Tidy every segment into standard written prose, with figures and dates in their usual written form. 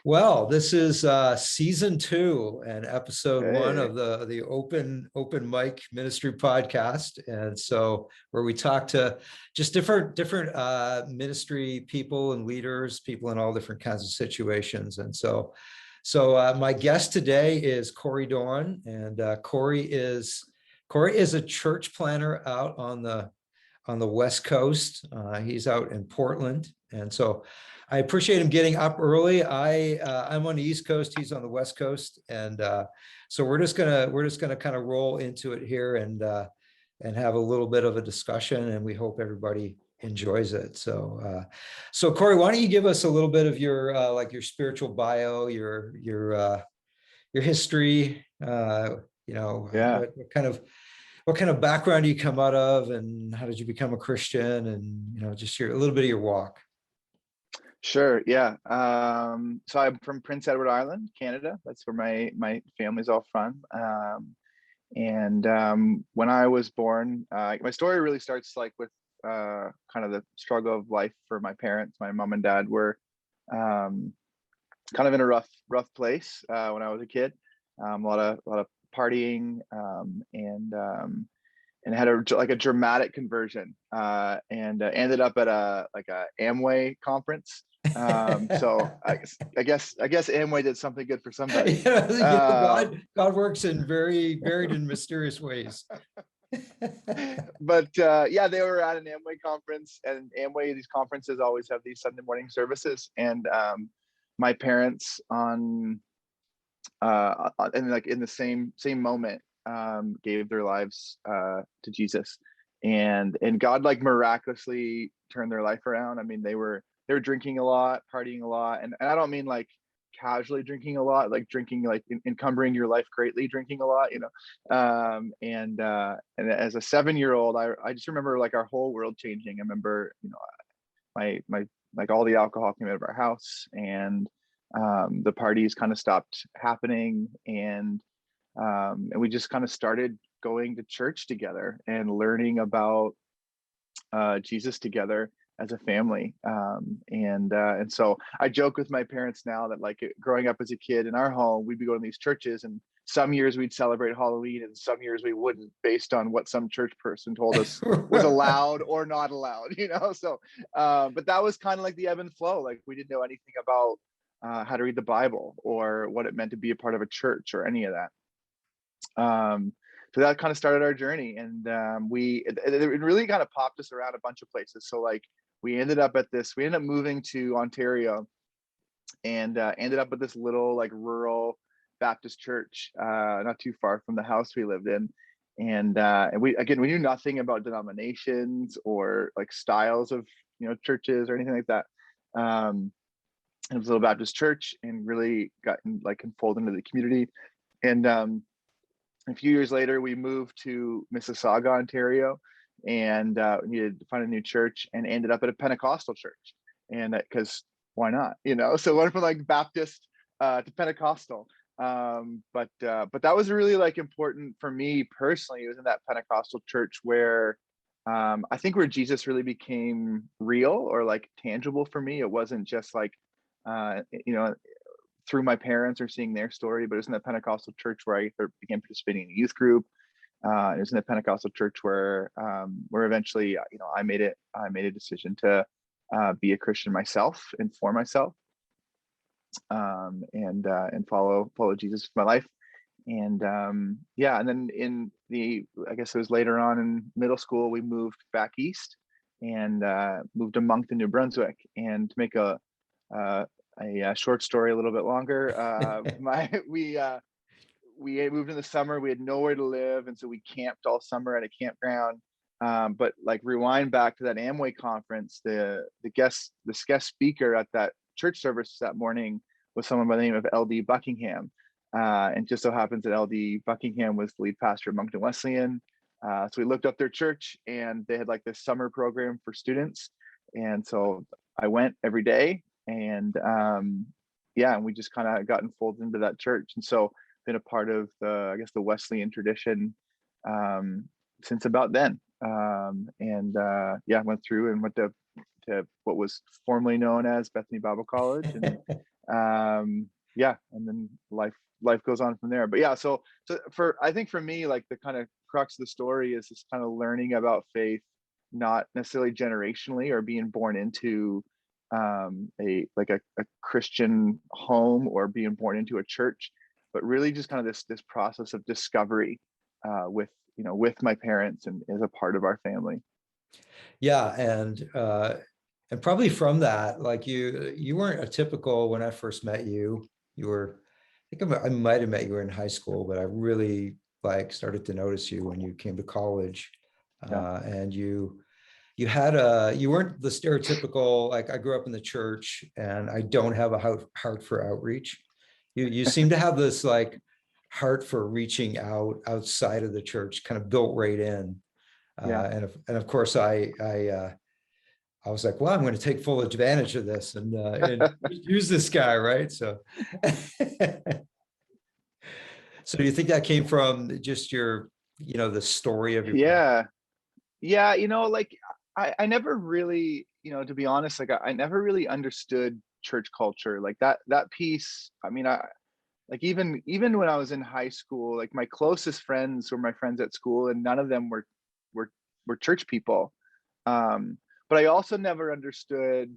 Well, this is season two and episode one Hey, of the open mic ministry podcast. And so where we talk to just different ministry people and leaders, people in all different kinds of situations. And so my guest today is Cory Doiron, and Cory is a church planner out on the West Coast. He's out in Portland, and so I appreciate him getting up early. I'm on the East Coast, he's on the West Coast, and so we're just gonna kind of roll into it here and have a little bit of a discussion, and we hope everybody enjoys it. So Cory, why don't you give us a little bit of your like your spiritual bio, your history, yeah, what kind of background do you come out of, and how did you become a Christian, and just a little bit of your walk. sure, yeah. So I'm from Prince Edward Island, Canada. That's where my family's all from. And when I was born, my story really starts like with kind of the struggle of life for my parents. My mom and dad were um, kind of in a rough place when I was a kid. A lot of partying, and had a dramatic conversion, and ended up at a Amway conference. So I guess Amway did something good for somebody. God works in very varied and mysterious ways. But yeah, they were at an Amway conference, and Amway, these conferences always have these Sunday morning services, and my parents and like in the same moment gave their lives to Jesus, and God like miraculously turned their life around. I mean, they were drinking a lot, partying a lot, and I don't mean like casually drinking a lot, like drinking like encumbering your life greatly, drinking a lot, and as a 7-year-old, I just remember like our whole world changing. I remember, my like all the alcohol came out of our house, and the parties kind of stopped happening, and we just kind of started going to church together and learning about Jesus together as a family. And so I joke with my parents now that like growing up as a kid in our home, we'd be going to these churches, and some years we'd celebrate Halloween and some years we wouldn't, based on what some church person told us was allowed or not allowed, So, but that was kind of like the ebb and flow. Like we didn't know anything about how to read the Bible or what it meant to be a part of a church or any of that. So that kind of started our journey, and it really kind of popped us around a bunch of places. So like we ended up moving to Ontario, and ended up at this little like rural Baptist church, not too far from the house we lived in. And we knew nothing about denominations or like styles of churches or anything like that. It was a little Baptist church, and really got like enfolded into the community. And a few years later, we moved to Mississauga, Ontario, and needed to find a new church, and ended up at a Pentecostal church. And because why not? So went from like Baptist to Pentecostal. But that was really like important for me personally. It was in that Pentecostal church where I think where Jesus really became real or like tangible for me. It wasn't just like through my parents or seeing their story, but it was in the Pentecostal church where I began participating in a youth group. It was in the Pentecostal church where eventually, I made a decision to be a Christian myself and for myself, and follow Jesus for my life. And and then I guess it was later on in middle school, we moved back east and moved to Moncton, New Brunswick. And to make a short story a little bit longer, we moved in the summer. We had nowhere to live, and so we camped all summer at a campground. But like rewind back to that Amway conference, the guest speaker at that church service that morning was someone by the name of LD Buckingham, and just so happens that LD Buckingham was the lead pastor of Moncton Wesleyan. So we looked up their church, and they had like this summer program for students, and so I went every day, and and we just kind of got enfolded into that church, and so been a part of the Wesleyan tradition since about then. Went through and went to to what was formerly known as Bethany Bible College, and yeah, and then life goes on from there. But yeah, so I think for me, like the kind of crux of the story is this kind of learning about faith, not necessarily generationally or being born into a Christian home or being born into a church, but really just kind of this process of discovery with my parents and as a part of our family. Yeah, and probably from that, like you weren't a typical, when I first met you, you were, I think I might have met you in high school, but I really like started to notice you when you came to college. Yeah. And you weren't the stereotypical, like I grew up in the church and I don't have a heart for outreach. You seem to have this like heart for reaching out outside of the church, kind of built right in. Yeah. And of course I was like, well, I'm going to take full advantage of this and use this guy, right? So, so do you think that came from just your, the story of your parents? Yeah, like I never really, to be honest, like I never really understood church culture, like that piece. I mean, I like even when I was in high school, like my closest friends were my friends at school, and none of them were church people. But I also never understood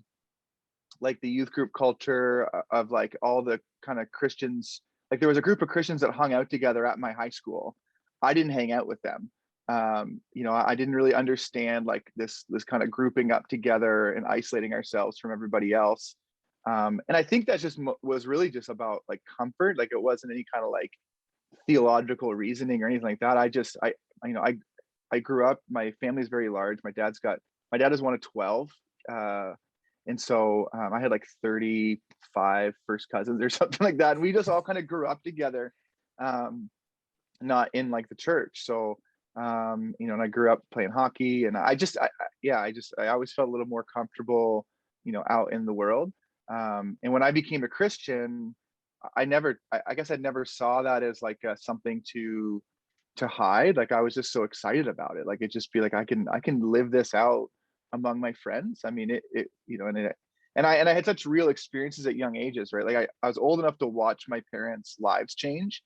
like the youth group culture of like all the kind of Christians. Like there was a group of Christians that hung out together at my high school. I didn't hang out with them. I didn't really understand like this kind of grouping up together and isolating ourselves from everybody else. And I think that just was really just about like comfort. Like it wasn't any kind of like theological reasoning or anything like that. I grew up, my family's very large. My dad is one of 12. And so I had like 35 first cousins or something like that. And we just all kind of grew up together, not in like the church. So, and I grew up playing hockey, and I always felt a little more comfortable, out in the world. And when I became a Christian, I guess I never saw that as like something to hide. Like I was just so excited about it. Like it just be like, I can live this out among my friends. I mean, and I had such real experiences at young ages, right? Like I was old enough to watch my parents' lives change.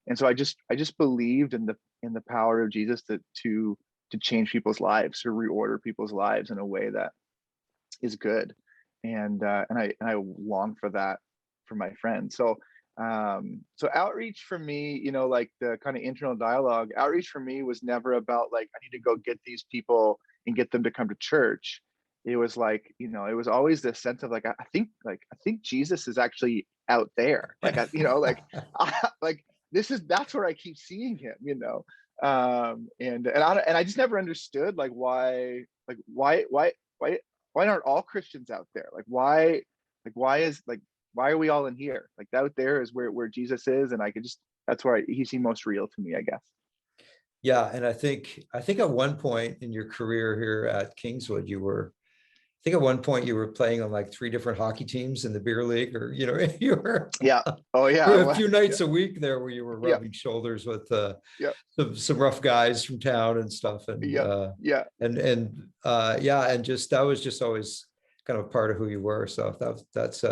And so I just believed in the power of Jesus to change people's lives, to reorder people's lives in a way that is good. And I long for that for my friends. So outreach for me, like the kind of internal dialogue, outreach for me was never about like, I need to go get these people and get them to come to church. It was like, it was always this sense of like, I think Jesus is actually out there. Like, like that's where I keep seeing him, and I just never understood like why aren't all Christians out there? Why are we all in here? Like out there is where Jesus is. And that's where he seemed most real to me, I guess. Yeah. And I think at one point in your career here at Kingswood, I think at one point you were playing on like 3 different hockey teams in the beer league, or, you were, yeah. Oh yeah. a few nights a week there where you were Yeah. rubbing shoulders with Yeah. some rough guys from town and stuff. And Yeah. and just, that was just always kind of a part of who you were. So that's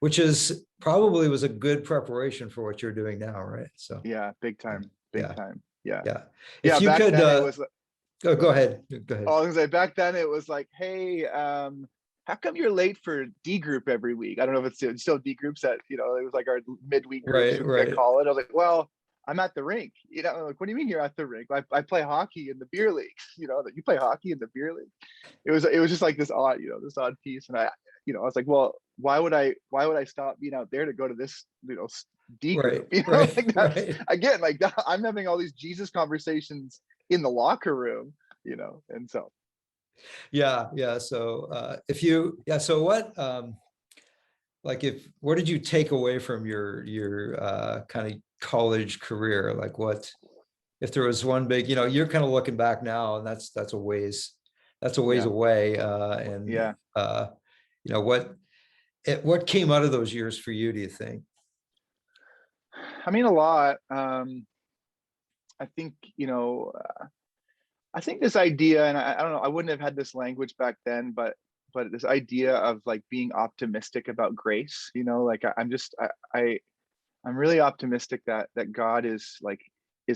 which is probably was a good preparation for what you're doing now, right? So yeah, big time. Yeah. Yeah. Yeah. If you Back could then it was go ahead. I was gonna say back then it was like, hey, how come you're late for D group every week? I don't know if it's still D groups at, it was like our midweek groups at college. I was like, well, I'm at the rink. Like, what do you mean you're at the rink? I play hockey in the beer league. That you play hockey in the beer league. It was just like this odd piece. And I was like, well, why would I stop being out there to go to this, D group? Again, like that, I'm having all these Jesus conversations in the locker room, and so. Yeah. So so what, like what did you take away from your kind of college career? Like if there was one big, you're kind of looking back now, and that's a ways away. And yeah. What came out of those years for you, do you think? I mean, a lot. I think, I think this idea, and I don't know, I wouldn't have had this language back then, but but this idea of like being optimistic about grace, like I'm really optimistic that God is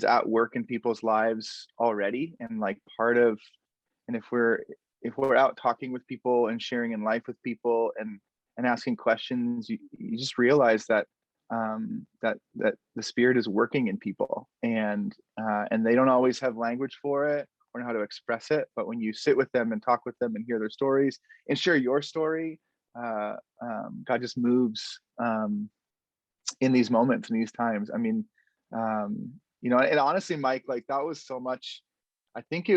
at work in people's lives already, and like and if we're out talking with people and sharing in life with people and asking questions, you just realize that that the Spirit is working in people, and they don't always have language for it or know how to express it, but when you sit with them and talk with them and hear their stories and share your story, God just moves in these moments, in these times. I mean, and honestly, Mike, like that was so much. I think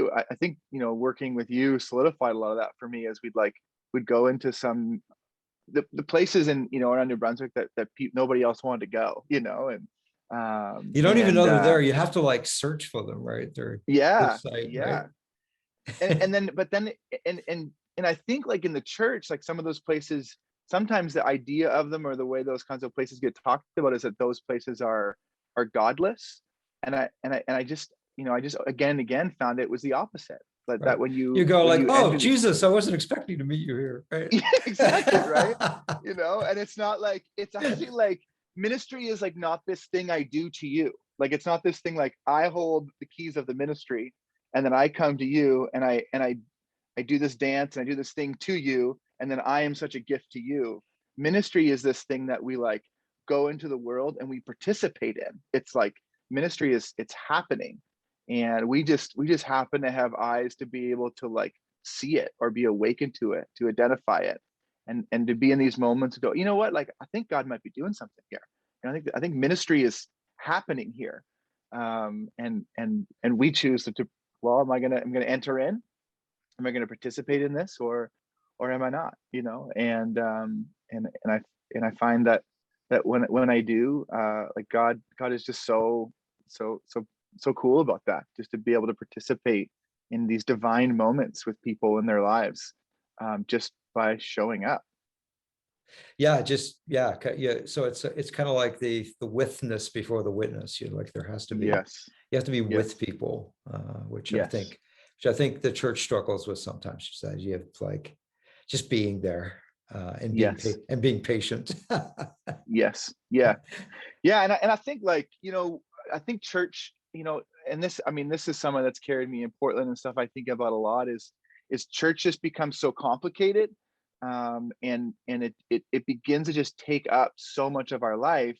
working with you solidified a lot of that for me, as we'd go into some the places around New Brunswick that nobody else wanted to go, and You don't even know they're there. You have to like search for them, right? They're yeah, site, yeah. Right? And I think like in the church, like some of those places, sometimes the idea of them or the way those kinds of places get talked about is that those places are godless. And I just again and again found it was the opposite. But Right. that when you go when like, you oh enter Jesus, I wasn't expecting to meet you here, right? yeah, exactly, right. And it's not like, it's actually like ministry is like not this thing I do to you. Like it's not this thing like I hold the keys of the ministry and then I come to you and I do this dance and I do this thing to you, and then I am such a gift to you. Ministry is this thing that we like go into the world and we participate in. It's like ministry it's happening, and we just happen to have eyes to be able to like see it or be awakened to it, to identify it, and to be in these moments to go, you know what, like I think God might be doing something here. And I think ministry is happening here, and we choose to well, I'm gonna enter in. Am I going to participate in this, or am I not? And I find that when I do, like God is just so cool about that, just to be able to participate in these divine moments with people in their lives, just by showing up. Yeah, yeah. So it's kind of like the witness before the witness. Like there has to be, Yes. you have to be Yes. with people, which Yes. I think the church struggles with sometimes. Just that you have like just being there, and Yes. being patient. Yes. Yeah. Yeah. And I think like, I think church, and this, I mean, this is someone that's carried me in Portland and stuff I think about a lot is church just becomes so complicated. And it begins to just take up so much of our life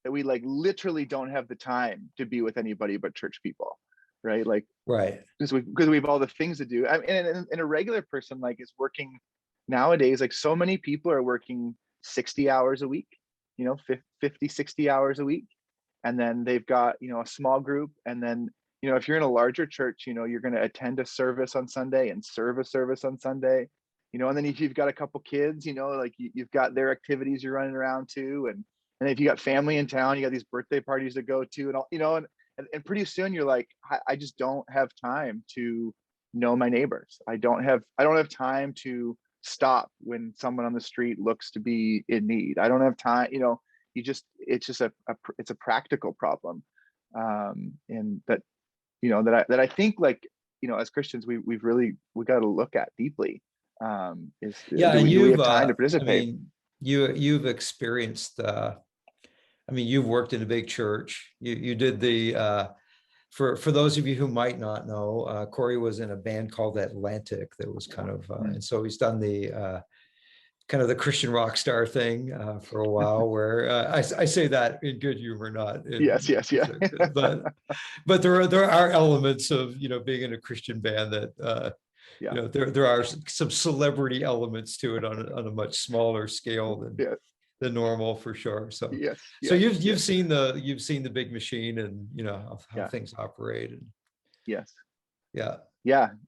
that we like literally don't have the time to be with anybody but church people. Right. Like, Right. because we have all the things to do. I mean, and a regular person like is working nowadays, like so many people are working 60 hours a week, 50, 60 hours a week. And then they've got, a small group. And then, if you're in a larger church, you're going to attend a service on Sunday and serve a service on Sunday, and then if you've got a couple kids, like you've got their activities you're running around to. And if you got family in town, you got these birthday parties to go to and all, and pretty soon you're like, I just don't have time to know my neighbors. I don't have time to stop when someone on the street looks to be in need. I don't have time, it's just it's a practical problem. And that I think like, as Christians, we got to look at deeply. Yeah, Do and we have time to I participate? mean, you've experienced. I mean, you've worked in a big church. You did the. For those of you who might not know, Cory was in a band called Atlantic that was kind of, and so he's done the kind of the Christian rock star thing for a while. Where I say that in good humor, not in, Yes, yeah. but there are elements of being in a Christian band that Yeah. there are some celebrity elements to it on a much smaller scale Yeah. than normal, for sure. So Yes. you've seen the big machine, and how Yeah. things operate. And Yes. yeah.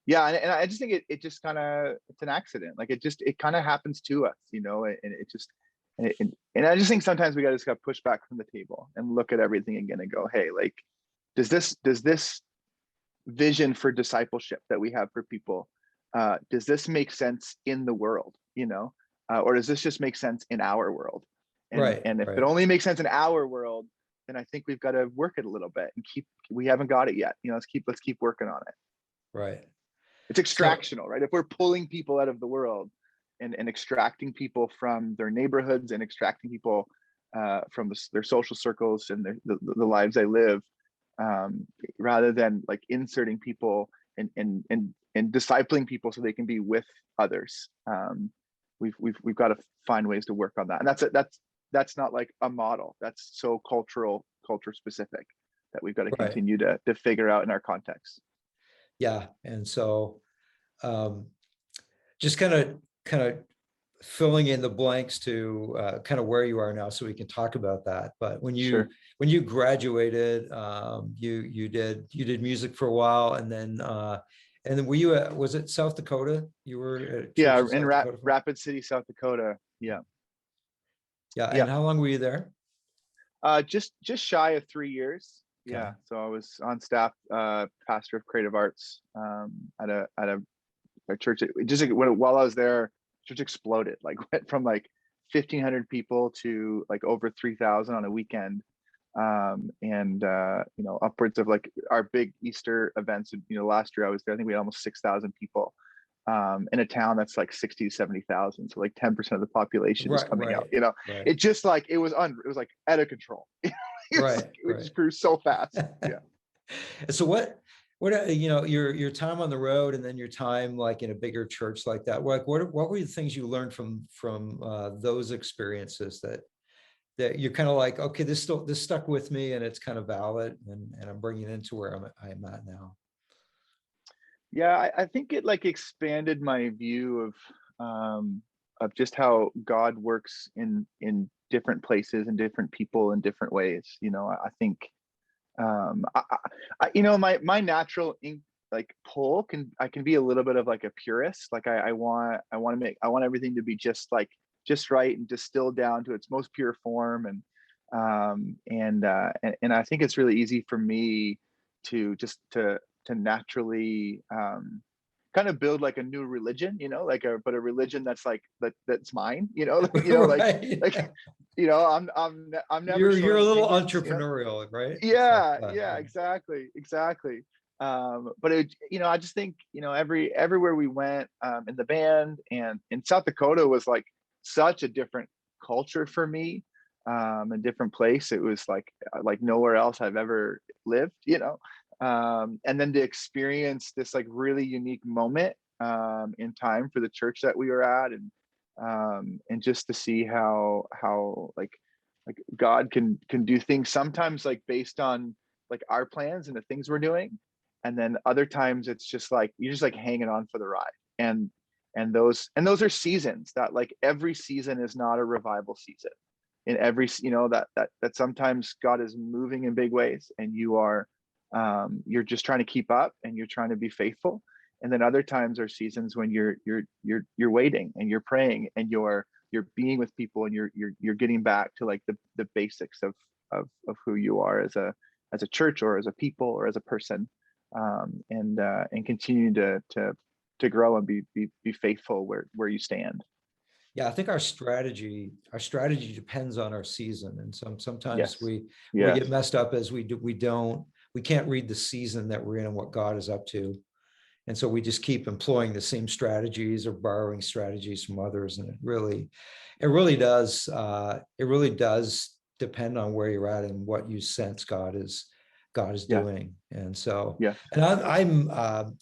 And I just think it just kind of, it's an accident. Like it kind of happens to us, and it just, and I just think sometimes we just got to push back from the table and look at everything again and go, hey, like, does this vision for discipleship that we have for people, does this make sense in the world, or does this just make sense in our world? And if it only makes sense in our world, then I think we've got to work it a little bit and we haven't got it yet. Let's keep working on it. Right. It's extractional, right? If we're pulling people out of the world, and extracting people from their neighborhoods and extracting people from their social circles and the lives they live, rather than like inserting people and discipling people so they can be with others. We've got to find ways to work on that, and that's not like a model. That's so culture specific that we've got to Right. continue to figure out in our context. Yeah. And so just kind of filling in the blanks to kind of where you are now so we can talk about that. But when Sure. you graduated, you did music for a while, and then were you was it South Dakota? You were at church Yeah, in in South Dakota for? Rapid City, South Dakota. Yeah. Yeah. Yeah. And how long were you there? Just shy of 3 years. Okay. Yeah. So I was on staff, pastor of creative arts, at a church. While I was there, church exploded. Like went from like 1,500 people to like over 3,000 on a weekend, and upwards of like our big Easter events. Last year I was there. I think we had almost 6,000 people, in a town that's like 60 to 70,000. So like 10% of the population is Right. coming out. Right. It just like it was like out of control. Right. It just grew so fast. Yeah. So what your time on the road, and then your time like in a bigger church like that, like what were the things you learned from those experiences that you're kind of like, okay, this stuck with me and it's kind of valid, and I'm bringing it into where I'm at now? Yeah, I think it like expanded my view of just how God works in different places and different people in different ways. I think, my natural like pull I can be a little bit of like a purist. Like I want everything to be just right and distilled down to its most pure form. And I think it's really easy for me to just to naturally, kind of build like a new religion, but a religion that's like that's mine, Right. I'm never You're short a on little opinions. entrepreneurial, right? It's like Yeah, that, yeah, yeah. exactly. But I just think, everywhere we went, in the band, and in South Dakota was like such a different culture for me, a different place. It was like nowhere else I've ever lived. And then to experience this like really unique moment, in time for the church that we were at, and just to see how like God can do things sometimes like based on like our plans and the things we're doing, and then other times it's just like you're just like hanging on for the ride. And those are seasons that like every season is not a revival season. In every that sometimes God is moving in big ways, and you're just trying to keep up and you're trying to be faithful. And then other times are seasons when you're waiting and you're praying and you're being with people, and you're getting back to like the basics of who you are as a church or as a people or as a person, and continue to grow and be faithful where you stand. Yeah, I think our strategy depends on our season, and sometimes Yes. we get Yes. messed up as we can't read the season that we're in and what God is up to, and so we just keep employing the same strategies or borrowing strategies from others, and it really does depend on where you're at and what you sense God is Yeah. doing. And so, Yes. and I'm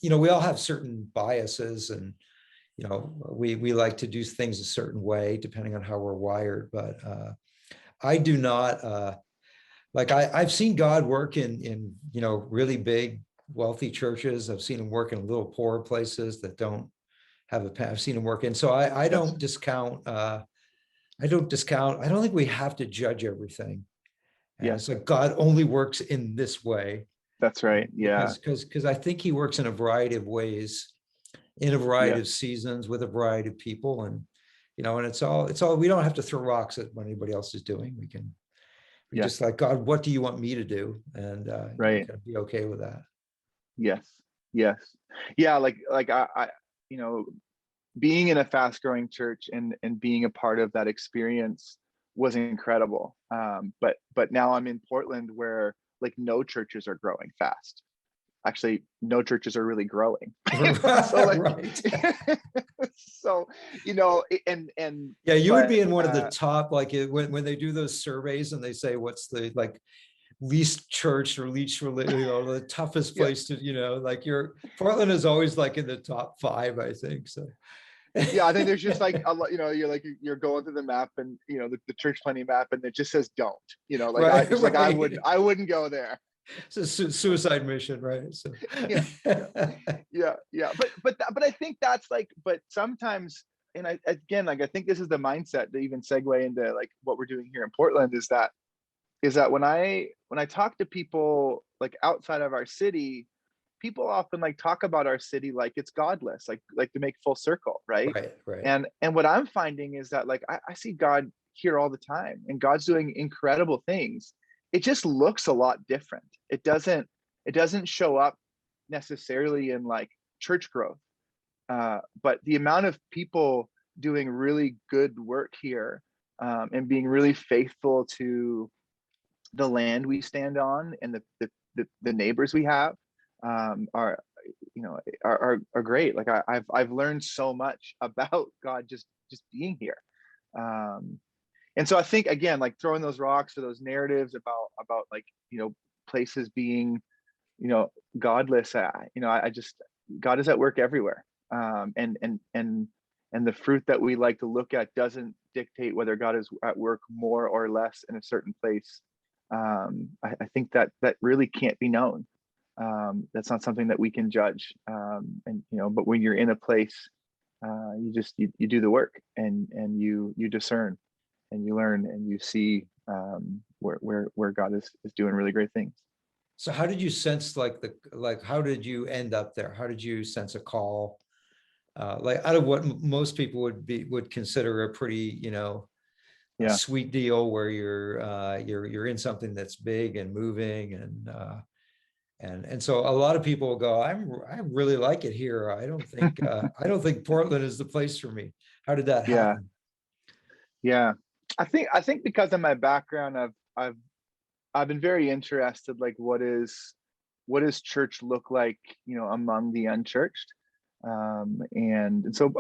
we all have certain biases, and we like to do things a certain way depending on how we're wired. But I do not like I've seen God work in really big wealthy churches. I've seen him work in little poor places that don't have I've seen him work in. So I Yes. don't discount. I don't discount. I don't think we have to judge everything. And it's Yes. like God only works in this way, That's right. Yeah. because I think he works in a variety of ways, in a variety Yes. of seasons, with a variety of people. And and it's all we don't have to throw rocks at what anybody else is doing. We Yes. just like, God, what do you want me to do? And Right. kind of be okay with that. Yes. Yes. Yeah. Like I being in a fast growing church and being a part of that experience was incredible. But now I'm in Portland where like no churches are growing fast. actually no churches are really growing. So like, Right. so, and Yeah, you would but be in one of the top, like when they do those surveys and they say what's the like least church or least the toughest yeah, place to, like Portland is always like in the top 5, I think. So yeah, I think there's just like a lot, you're like, you're going through the map, and the church planting map, and it just says don't, like right, like right. I wouldn't go there. It's a suicide mission, right? So Yeah, yeah, yeah. But I think that's like, but sometimes, and again, like, I think this is the mindset to even segue into like what we're doing here in Portland, is that when I talk to people like outside of our city, people often like talk about our city like it's godless, like to make full circle, right? right, right, And what I'm finding is that like I see God here all the time, and God's doing incredible things. It just looks a lot different. It doesn't show up necessarily in like church growth, but the amount of people doing really good work here, and being really faithful to the land we stand on, and the neighbors we have, are are great. Like I've learned so much about God just being here. Um, and so I think, again, like throwing those rocks or those narratives about like, places being, godless, I just, God is at work everywhere. And the fruit that we like to look at doesn't dictate whether God is at work more or less in a certain place. I think that really can't be known. That's not something that we can judge. But when you're in a place, you do the work, and you discern, and you learn, and you see, where God is doing really great things. so how did you sense how did you end up there? How did you sense a call, like out of what most people would consider a pretty, a Yeah. sweet deal where you're in something that's big and moving, and so a lot of people go, I really like it here. I don't think Portland is the place for me. How did that Yeah. happen? Yeah. I think because of my background, I've been very interested, like what does church look like, among the unchurched. And so,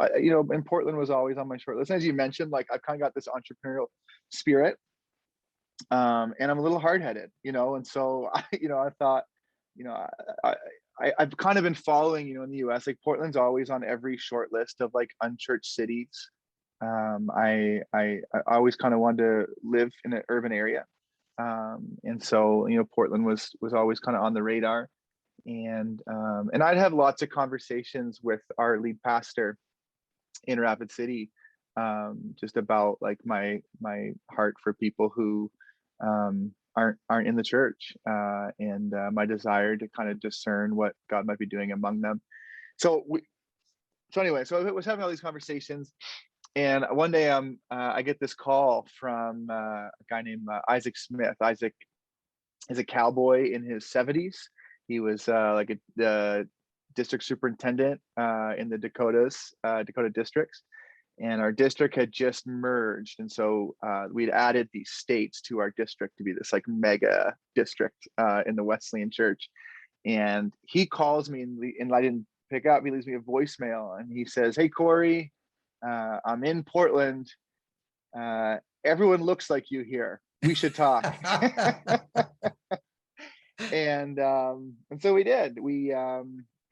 in Portland was always on my short list. As you mentioned, like I've kind of got this entrepreneurial spirit, and I'm a little hard-headed, and so I thought, you know, I've kind of been following, in the US, like Portland's always on every short list of like unchurched cities. I always kind of wanted to live in an urban area. And so, Portland was always kind of on the radar. And I'd have lots of conversations with our lead pastor in Rapid City, just about like my heart for people who, aren't in the church, and my desire to kind of discern what God might be doing among them. So anyway, so I was having all these conversations, and one day, I get this call from, a guy named, Isaac Smith. Isaac is a cowboy in his 70s. He was, like the district superintendent, in the Dakota districts, and our district had just merged, and so, we'd added these states to our district to be this like mega district, in the Wesleyan Church. And he calls me, and I didn't pick up. He leaves me a voicemail, and he says, "Hey, Cory, I'm in Portland. Everyone looks like you here. We should talk." And so we did.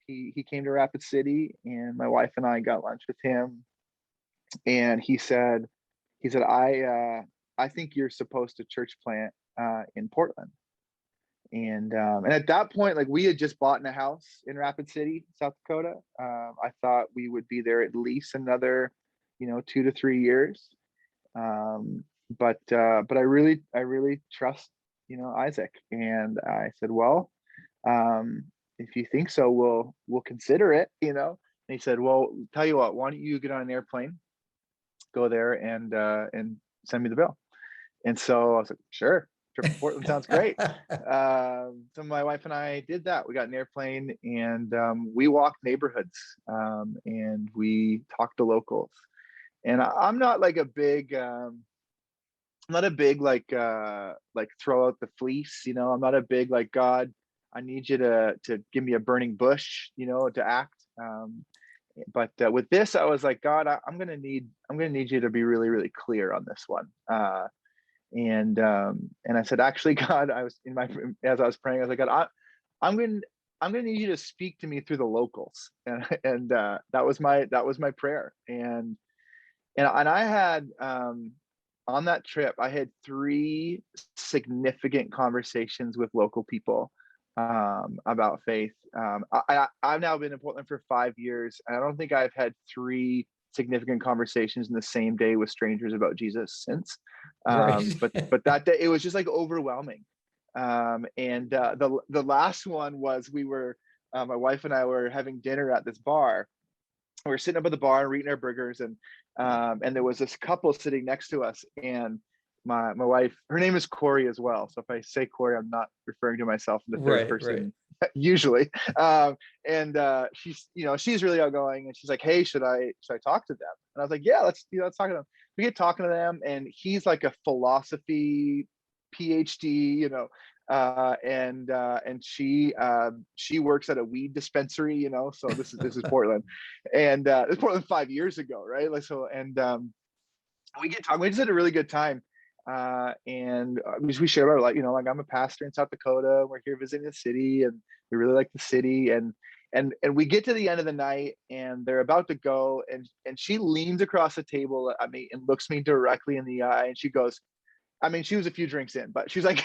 He came to Rapid City, and my wife and I got lunch with him. And he said, I think you're supposed to church plant, in Portland. And at that point, like we had just bought in a house in Rapid City, South Dakota. I thought we would be there at least another, 2 to 3 years. But I really trust, Isaac. And I said, well, if you think so, we'll consider it. And he said, well, tell you what, why don't you get on an airplane, go there, and send me the bill. And so I was like, sure. Trip to Portland sounds great. So my wife and I did that. We got an airplane, and, we walked neighborhoods, and we talked to locals. And I'm not like a big, I'm not a big like throw out the fleece. I'm not a big like, God, I need you to give me a burning bush, to act. But with this, I was like, God, I'm gonna need you to be really, really clear on this one. And I said, actually, God, as I was praying, I was like, God, I'm gonna need you to speak to me through the locals. And that was my prayer. And I had on that trip, I had 3 significant conversations with local people about faith. I've now been in Portland for 5 years, and I don't think I've had 3 significant conversations in the same day with strangers about Jesus since. Right. But that day, it was just like overwhelming. The last one was, my wife and I were having dinner at this bar. We were sitting up at the bar and we're eating our burgers, and there was this couple sitting next to us, and my wife, her name is Cory as well. So if I say Cory, I'm not referring to myself in the third person usually. She's really outgoing, and she's like, "Hey, should I talk to them?" And I was like, "Yeah, let's talk to them." We get talking to them, and he's like a philosophy PhD, and she works at a weed dispensary, so this is Portland, and it's Portland 5 years ago, right? Like, so, and we get talking. We just had a really good time. We shared our life, like, I'm a pastor in South Dakota. We're here visiting the city, and we really like the city. And we get to the end of the night, and they're about to go, and she leans across the table at me and looks me directly in the eye, and she goes, she was a few drinks in, but she's like,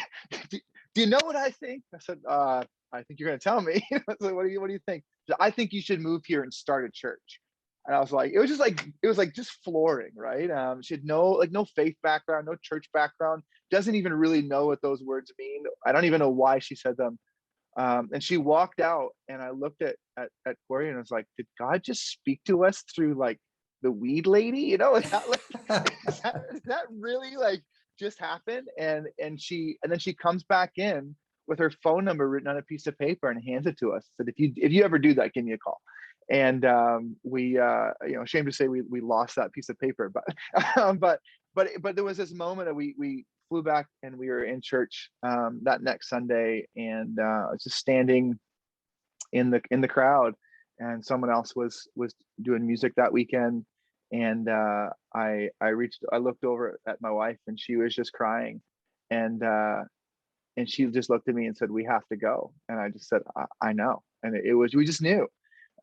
"Do you know what I think?" I said, "I think you're going to tell me." I was like, what do you think? "I think you should move here and start a church." And I was like, it was just flooring, right? She had no faith background, no church background, doesn't even really know what those words mean. I don't even know why she said them. And she walked out, and I looked at Cory, and I was like, did God just speak to us through like the weed lady? Is that really like just happened? And then she comes back in with her phone number written on a piece of paper and hands it to us. Said, if you ever do that, give me a call. And we ashamed to say we lost that piece of paper, but there was this moment that we flew back, and we were in church that next Sunday, and I was just standing in the crowd, and someone else was doing music that weekend, and I looked over at my wife, and she was just crying, and she just looked at me and said, "We have to go." And I just said, I know. And we just knew.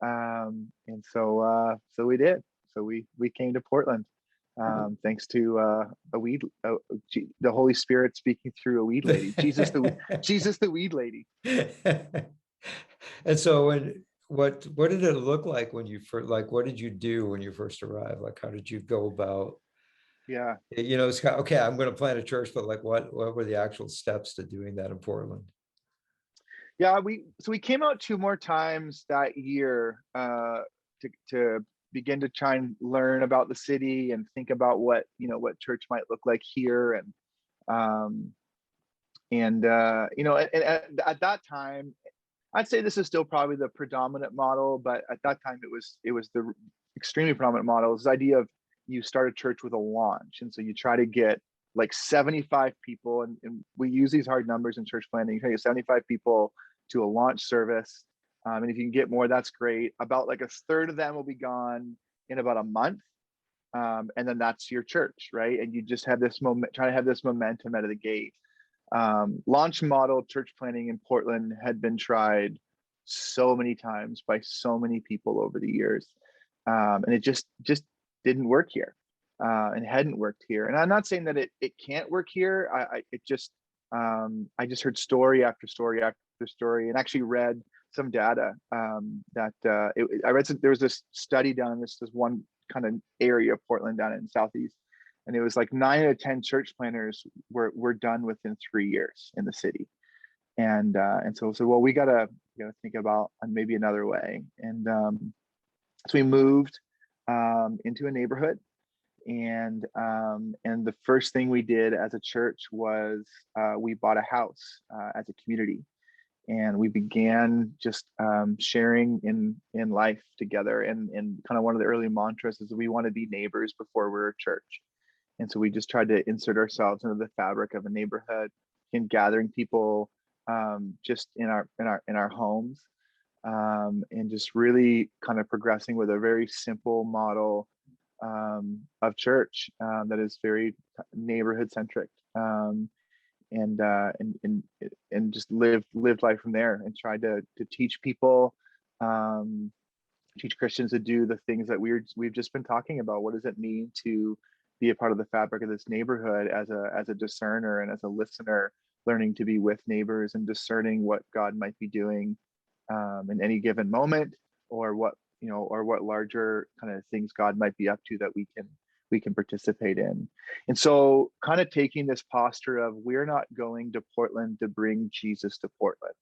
And so we did. So we came to Portland, thanks to the Holy Spirit speaking through a weed lady, Jesus the weed lady. And so what did it look like when you first, like, what did you do when you first arrived? Like, how did you go about? Yeah. It's kind of, okay, I'm going to plant a church, but like, what were the actual steps to doing that in Portland? Yeah, we came out 2 more times that year to begin to try and learn about the city and think about what church might look like here. And at that time, I'd say this is still probably the predominant model, but at that time it was the extremely predominant model. This idea of, you start a church with a launch, and so you try to get like 75 people, and we use these hard numbers in church planning. You try to get 75 people to a launch service, and if you can get more, that's great. About like a third of them will be gone in about a month, and then that's your church, right? And you just have this try to have this momentum out of the gate. Launch model church planning in Portland had been tried so many times by so many people over the years, and it just didn't work here, and hadn't worked here. And I'm not saying that it can't work here. I just heard story after story after story, and actually read some data there was this study done in this one kind of area of Portland down in Southeast, and it was like 9 out of 10 church planners were done within 3 years in the city. And so well, we gotta think about maybe another way. And so we moved into a neighborhood, and the first thing we did as a church was we bought a house as a community, and we began just sharing in life together. And kind of one of the early mantras is, we want to be neighbors before we're a church. And so we just tried to insert ourselves into the fabric of a neighborhood, in gathering people just in our homes, and just really kind of progressing with a very simple model of church that is very neighborhood centric, and just lived life from there, and tried to teach people, teach Christians to do the things that we've just been talking about. What does it mean to be a part of the fabric of this neighborhood as a discerner and as a listener, learning to be with neighbors and discerning what God might be doing in any given moment, or what larger kind of things God might be up to that we can participate in. And so kind of taking this posture of, we're not going to Portland to bring Jesus to Portland.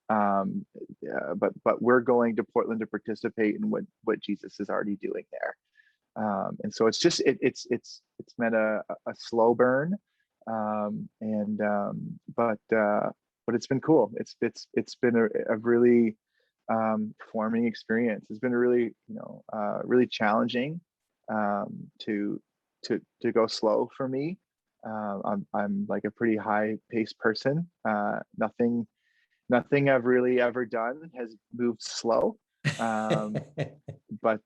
But we're going to Portland to participate in what Jesus is already doing there. And so it's meant a slow burn, but it's been cool. It's been a really forming experience. It's been really really challenging to go slow for me. I'm like a pretty high paced person. Nothing I've really ever done has moved slow. But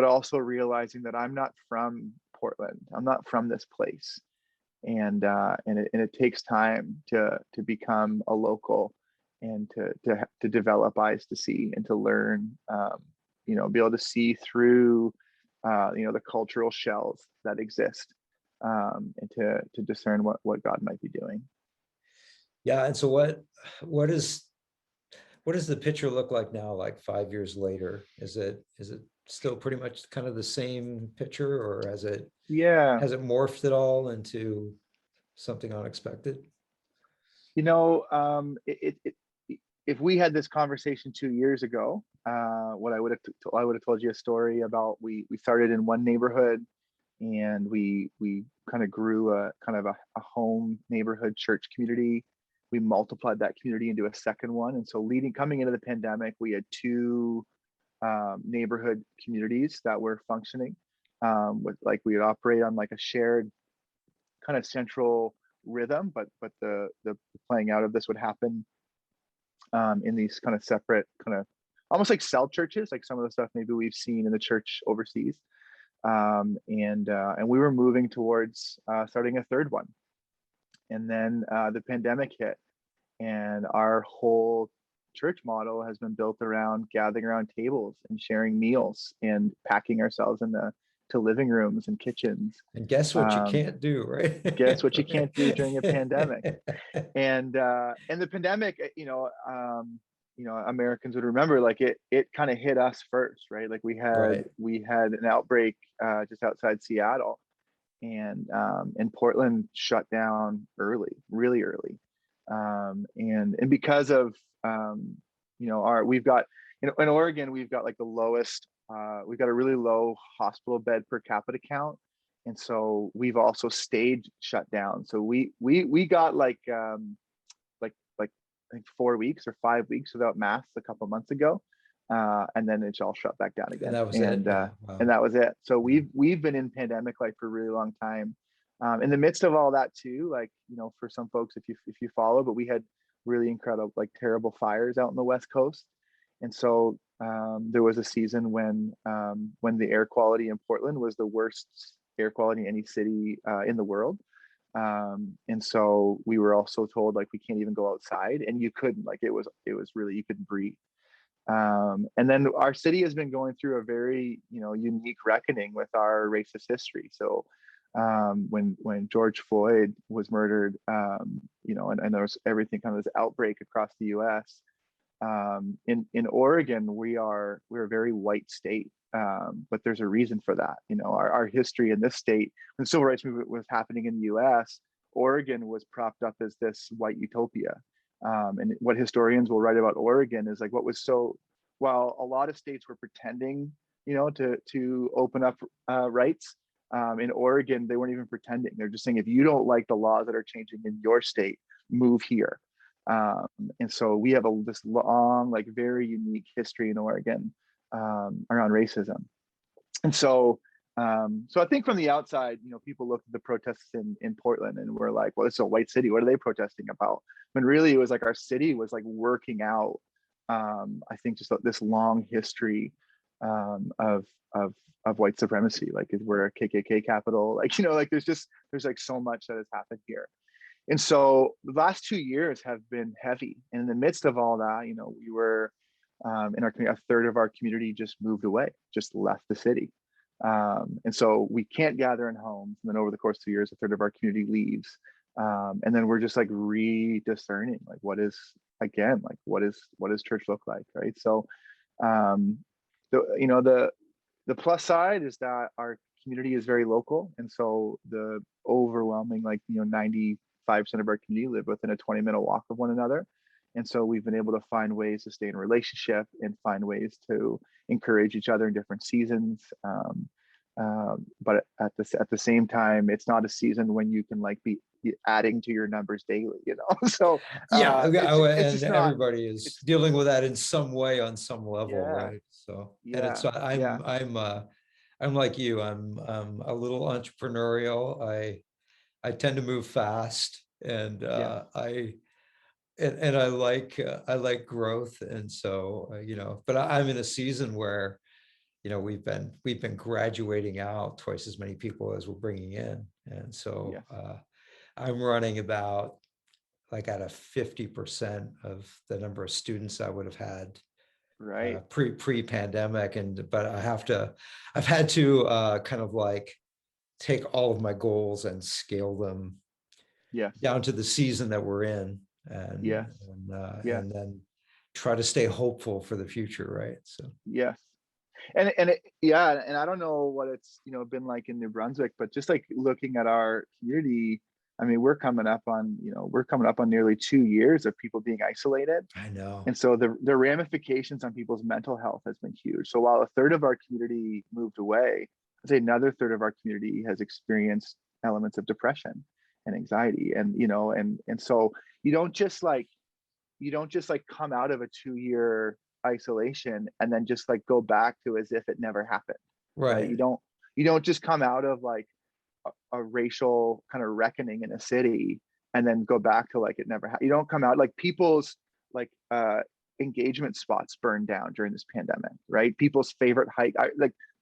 also realizing that I'm not from Portland. I'm not from this place. And it takes time to become a local, and to develop eyes to see, and to learn, be able to see through, the cultural shells that exist, and to discern what God might be doing. Yeah. And so what does the picture look like now, like 5 years later? Is it still pretty much kind of the same picture, or has it morphed at all into something unexpected? If we had this conversation 2 years ago, what I would have told you a story about, we started in one neighborhood, and we kind of grew a home neighborhood church community. We multiplied that community into a second one. And so coming into the pandemic, we had two neighborhood communities that were functioning, with, like, we would operate on like a shared kind of central rhythm, but the playing out of this would happen in these kind of separate, kind of almost like cell churches, like some of the stuff maybe we've seen in the church overseas. And we were moving towards starting a third one. And then the pandemic hit, and our whole church model has been built around gathering around tables and sharing meals and packing ourselves into living rooms and kitchens. And guess what you can't do, right? Guess what you can't do during a pandemic. And the pandemic, Americans would remember, like, it kind of hit us first, right? Like we had an outbreak just outside Seattle, and Portland shut down really early. And because of we've got, in Oregon, we've got like the lowest, we've got a really low hospital bed per capita count. And so we've also stayed shut down. So we got like I think 4 weeks or 5 weeks without masks a couple months ago. And then it's all shut back down again. And that was it. Wow. And that was it. So we've been in pandemic life for a really long time. In the midst of all that too, like, for some folks, if you follow, but we had really incredible, like, terrible fires out in the West Coast. And so there was a season when the air quality in Portland was the worst air quality in any city in the world. And so we were also told, like, we can't even go outside, and you couldn't, like, it was really, you couldn't breathe. And then our city has been going through a very, unique reckoning with our racist history. So when George Floyd was murdered, and there was everything, kind of this outbreak across the US. In Oregon, we're a very white state, but there's a reason for that. Our history in this state, when the civil rights movement was happening in the US, Oregon was propped up as this white utopia. And what historians will write about Oregon is, like, while a lot of states were pretending, to open up rights, in Oregon, they weren't even pretending. They're just saying, if you don't like the laws that are changing in your state, move here. And so we have this long, like, very unique history in Oregon around racism. And so So I think from the outside, people look at the protests in Portland and we're like, well, it's a white city. What are they protesting about? When really it was like our city was like working out, I think just this long history of white supremacy. Like we're a KKK capital. Like, like there's like so much that has happened here. And so the last 2 years have been heavy. And in the midst of all that, we were in our community, a third of our community just moved away, just left the city. And so we can't gather in homes. And then over the course of 2 years, a third of our community leaves. And then we're just like rediscerning, like what is church look like, right? So the plus side is that our community is very local. And so the overwhelming, 95% of our community live within a 20-minute walk of one another. And so we've been able to find ways to stay in a relationship and find ways to encourage each other in different seasons. But at the same time, it's not a season when you can be adding to your numbers daily, So yeah, it's and just not. everybody is dealing with that in some way on some level, Yeah, right? So, and it's yeah. I'm like you. I'm a little entrepreneurial. I tend to move fast, and Yeah. I like growth, and so But I'm in a season where we've been graduating out twice as many people as we're bringing in, and so Yes. I'm running about at a 50% of the number of students I would have had Right. pre-pandemic, but I've had to kind of take all of my goals and scale them Yes. down to the season that we're in, and Yes. and, Yes. and then try to stay hopeful for the future, right? So Yes. And I don't know what it's been like in New Brunswick, but just looking at our community, I mean, we're coming up on nearly 2 years of people being isolated. I know. And so the ramifications on people's mental health has been huge. So while a third of our community moved away, I'd say another third of our community has experienced elements of depression and anxiety. And so you don't just come out of a 2-year isolation and then just go back to as if it never happened. Right. You don't just come out of a racial kind of reckoning in a city and then go back to it never happened. You don't come out people's engagement spots burned down during this pandemic, right? People's favorite hike,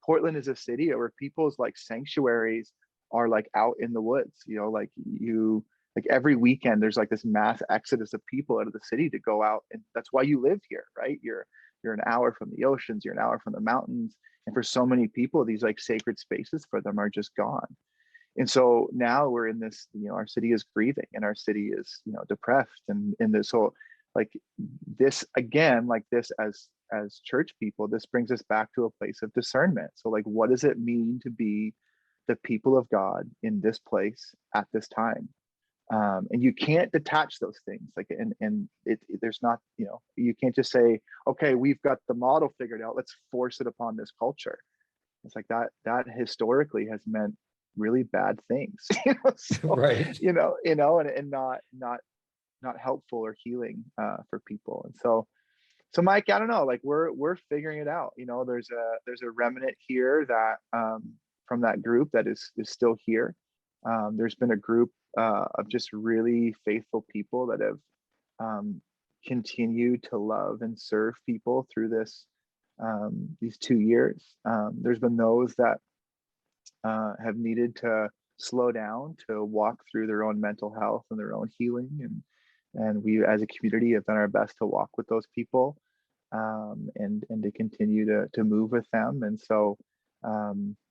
Portland is a city where people's sanctuaries are out in the woods. Every weekend there's this mass exodus of people out of the city to go out, and that's why you live here, right? You're an hour from the oceans, you're an hour from the mountains, and for so many people these sacred spaces for them are just gone. And so now we're in this, our city is grieving and our city is depressed, and in this whole this again, this as church people, this brings us back to a place of discernment. So what does it mean to be the people of God in this place at this time? And you can't detach those things, there's not, you can't just say, okay, we've got the model figured out, let's force it upon this culture. It's that historically has meant really bad things, so, Right. and not helpful or healing for people. And so Mike, I don't know, we're figuring it out. There's a remnant here that from that group that is still here. There's been a group of just really faithful people that have continued to love and serve people through these 2 years. There's been those that have needed to slow down to walk through their own mental health and their own healing, and we as a community have done our best to walk with those people, and to continue to move with them. And so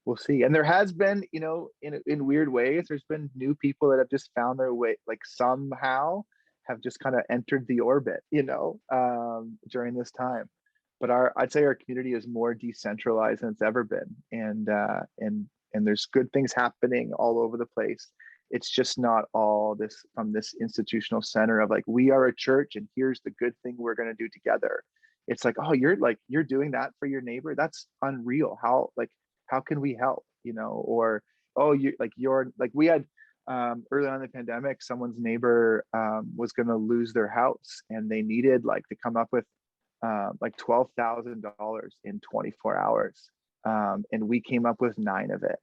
we'll see. And there has been, in weird ways, there's been new people that have just found their way, somehow have just kind of entered the orbit, during this time. But I'd say our community is more decentralized than it's ever been, and there's good things happening all over the place. It's just not all this from this institutional center of we are a church and here's the good thing we're going to do together. It's oh, you're doing that for your neighbor. That's unreal. How can we help? Or, oh, we had early on in the pandemic, someone's neighbor was going to lose their house and they needed to come up with $12,000 in 24 hours And we came up with 9 of it,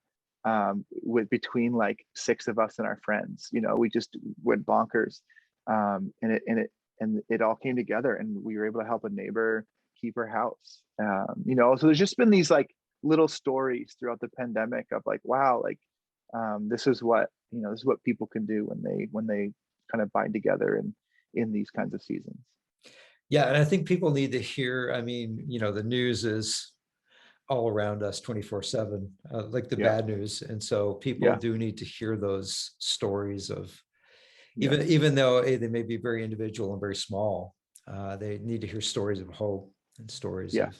with between like 6 of us and our friends. We just went bonkers, and it all came together, and we were able to help a neighbor keep her house. So there's just been these like little stories throughout the pandemic of like, wow, like this is what people can do when they kind of bind together in these kinds of seasons. Yeah, and I think people need to hear, I mean, the news is all around us 24/7, like the Yeah, bad news. And so people yeah, do need to hear those stories of, yeah, even though they may be very individual and very small, they need to hear stories of hope and stories yeah, of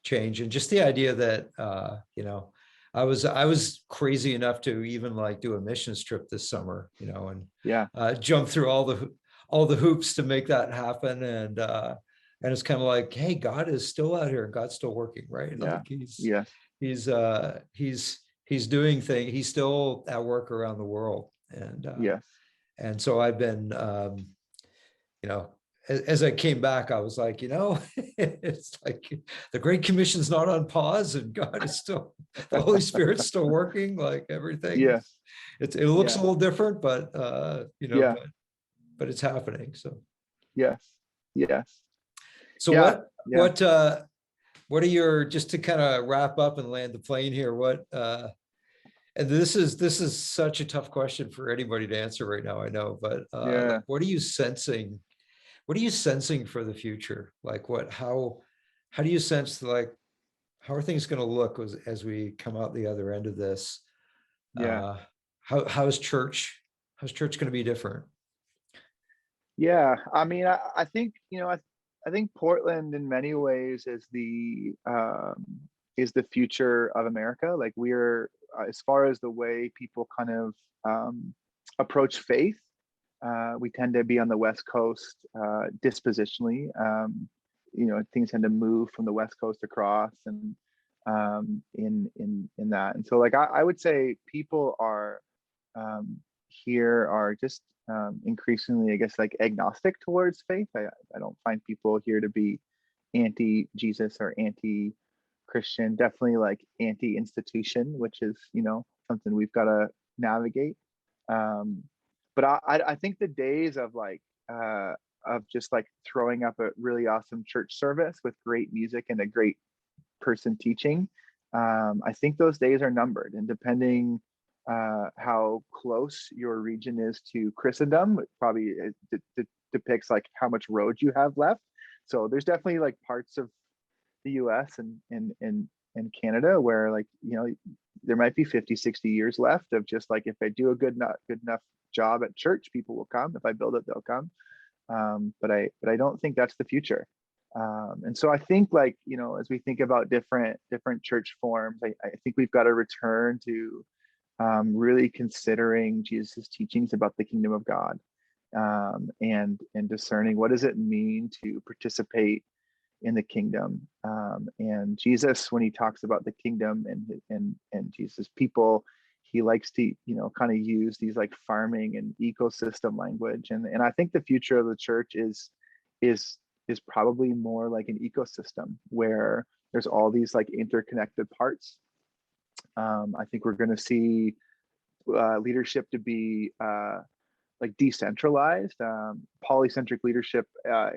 change. And just the idea that, I was crazy enough to even like do a missions trip this summer, and yeah, jump through all the hoops to make that happen. And it's kind of like, hey, God is still out here and God's still working, right? yeah, Like he's yes, he's uh he's doing things, he's still at work around the world. yes, And so I've been, you know, as I came back, I was like, it's like the Great Commission's not on pause, and God is still, the Holy Spirit's still working, like everything. yes, It looks a yeah, little different, but yeah, but it's happening. So yes, yes, so yeah, yeah, what are your, just to kind of wrap up and land the plane here, and this is such a tough question for anybody to answer right now, I know, but like, yeah. what are you sensing? What are you sensing for the future? Like how do you sense, like, how are things going to look as we come out the other end of this? Yeah. Uh, how's church going to be different? Yeah. I mean, I think, I think Portland in many ways is the future of America. Like we're, as far as the way people kind of approach faith, we tend to be on the West Coast dispositionally. Things tend to move from the West Coast across, and in that. And so like I would say people are here are just increasingly, I guess, like agnostic towards faith. I don't find people here to be anti-Jesus or anti-Christian, definitely like anti-institution, which is, something we've got to navigate. Um, but I think the days of like, of just like throwing up a really awesome church service with great music and a great person teaching, I think those days are numbered. And depending how close your region is to Christendom, it probably depicts like how much road you have left. So there's definitely like parts of the US and Canada where like, there might be 50, 60 years left of just like, if I do a good enough job at church, people will come. If I build it, they'll come. But I don't think that's the future. And so I think like, as we think about different church forms, I think we've got to return to really considering Jesus' teachings about the kingdom of God, and discerning what does it mean to participate in the kingdom. And Jesus, when he talks about the kingdom and Jesus' people, he likes to, kind of use these like farming and ecosystem language. And I think the future of the church is probably more like an ecosystem where there's all these like interconnected parts. I think we're going to see leadership to be like decentralized, polycentric leadership,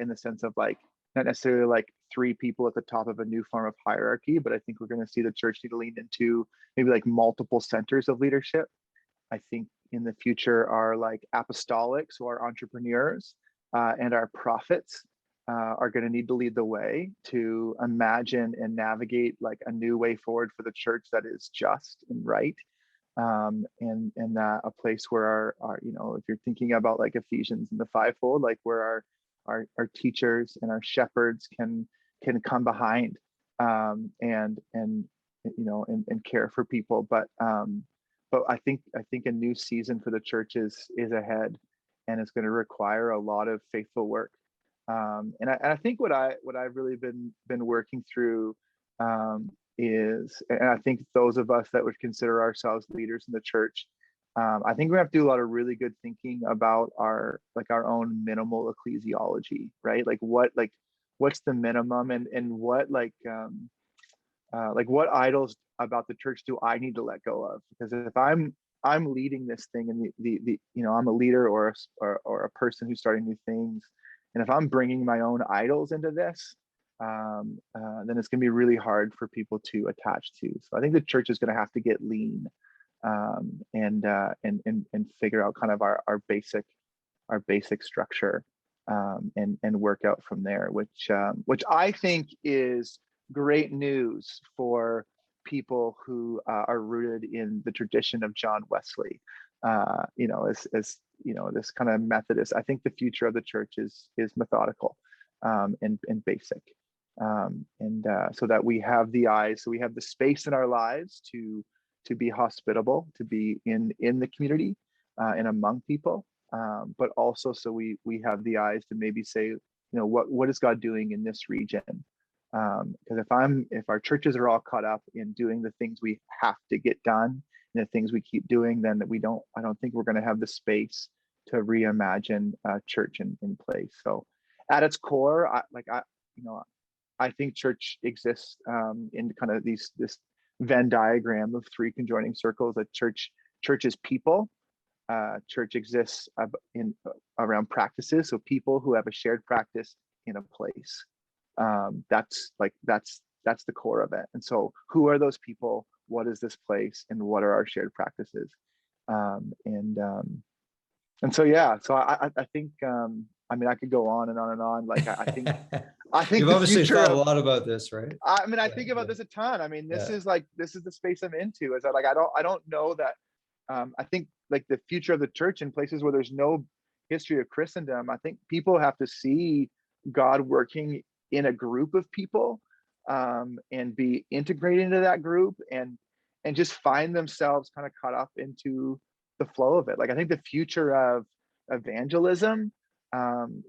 in the sense of like not necessarily like 3 people at the top of a new form of hierarchy, but I think we're going to see the church need to lean into maybe like multiple centers of leadership. I think in the future our like apostolics or entrepreneurs and our prophets are going to need to lead the way to imagine and navigate like a new way forward for the church that is just and right. And that a place where our if you're thinking about like Ephesians and the fivefold, like where our teachers and our shepherds can come behind, and care for people. But I think a new season for the church is ahead, and it's going to require a lot of faithful work. And I think what I've really been working through is, and I think those of us that would consider ourselves leaders in the church, I think we have to do a lot of really good thinking about our own minimal ecclesiology, right? Like what's the minimum, and what like what idols about the church do I need to let go of? Because if I'm leading this thing, and I'm a leader or a person who's starting new things, and if I'm bringing my own idols into this, then it's going to be really hard for people to attach to. So I think the church is going to have to get lean, and figure out kind of our basic structure, and work out from there, which I think is great news for people who are rooted in the tradition of John Wesley. As this kind of Methodist. I think the future of the church is methodical, and basic, so that we have the eyes, so we have the space in our lives to be hospitable, to be in the community, and among people, but also so we have the eyes to maybe say, what is God doing in this region? Because if our churches are all caught up in doing the things we have to get done and the things we keep doing, then I don't think we're going to have the space to reimagine church in place. So at its core, I think church exists in kind of this Venn diagram of three conjoining circles. That church is people. Church exists around practices, so people who have a shared practice in a place. That's the core of it. And so, who are those people? What is this place? And what are our shared practices? And so, yeah. So I think I could go on and on and on. Like I think You've the obviously future thought of, a lot about this, right? I think about this a ton. This is the space I'm into. Is that I don't know that. I think like the future of the church in places where there's no history of Christendom, I think people have to see God working in a group of people, and be integrated into that group, and just find themselves kind of caught up into the flow of it. Like I think the future of evangelism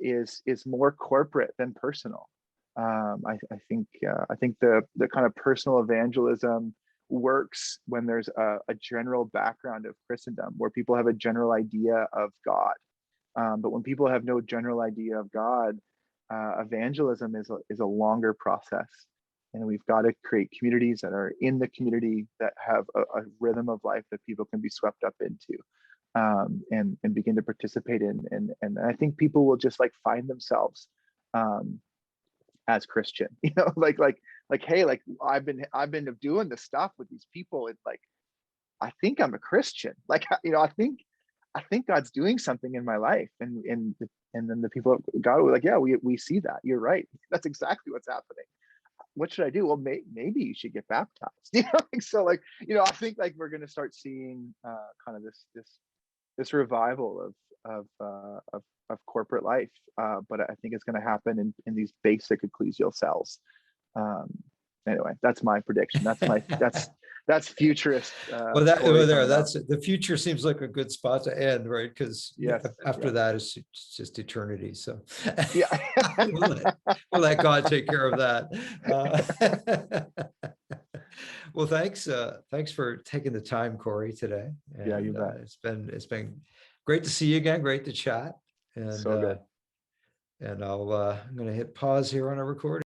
is more corporate than personal. I think the kind of personal evangelism works when there's a general background of Christendom, where people have a general idea of God. But when people have no general idea of God, evangelism is a longer process, and we've got to create communities that are in the community, that have a rhythm of life that people can be swept up into, and begin to participate in. And I think people will just like find themselves as Christian, hey, like I've been doing this stuff with these people. It's like, I think I'm a Christian. Like, I think God's doing something in my life. And then the people of God were like, yeah, we see that. You're right. That's exactly what's happening. What should I do? Well, maybe you should get baptized. I think like we're going to start seeing kind of this revival of corporate life. But I think it's going to happen in these basic ecclesial cells. Anyway, that's my prediction. That's futurist. That's the future seems like a good spot to end, right? Because after that it's just eternity. So yeah, we'll let God take care of that. Well, thanks for taking the time, Cory, today. And, yeah, you bet. It's been great to see you again. Great to chat. And so good. And I'm going to hit pause here on our recording.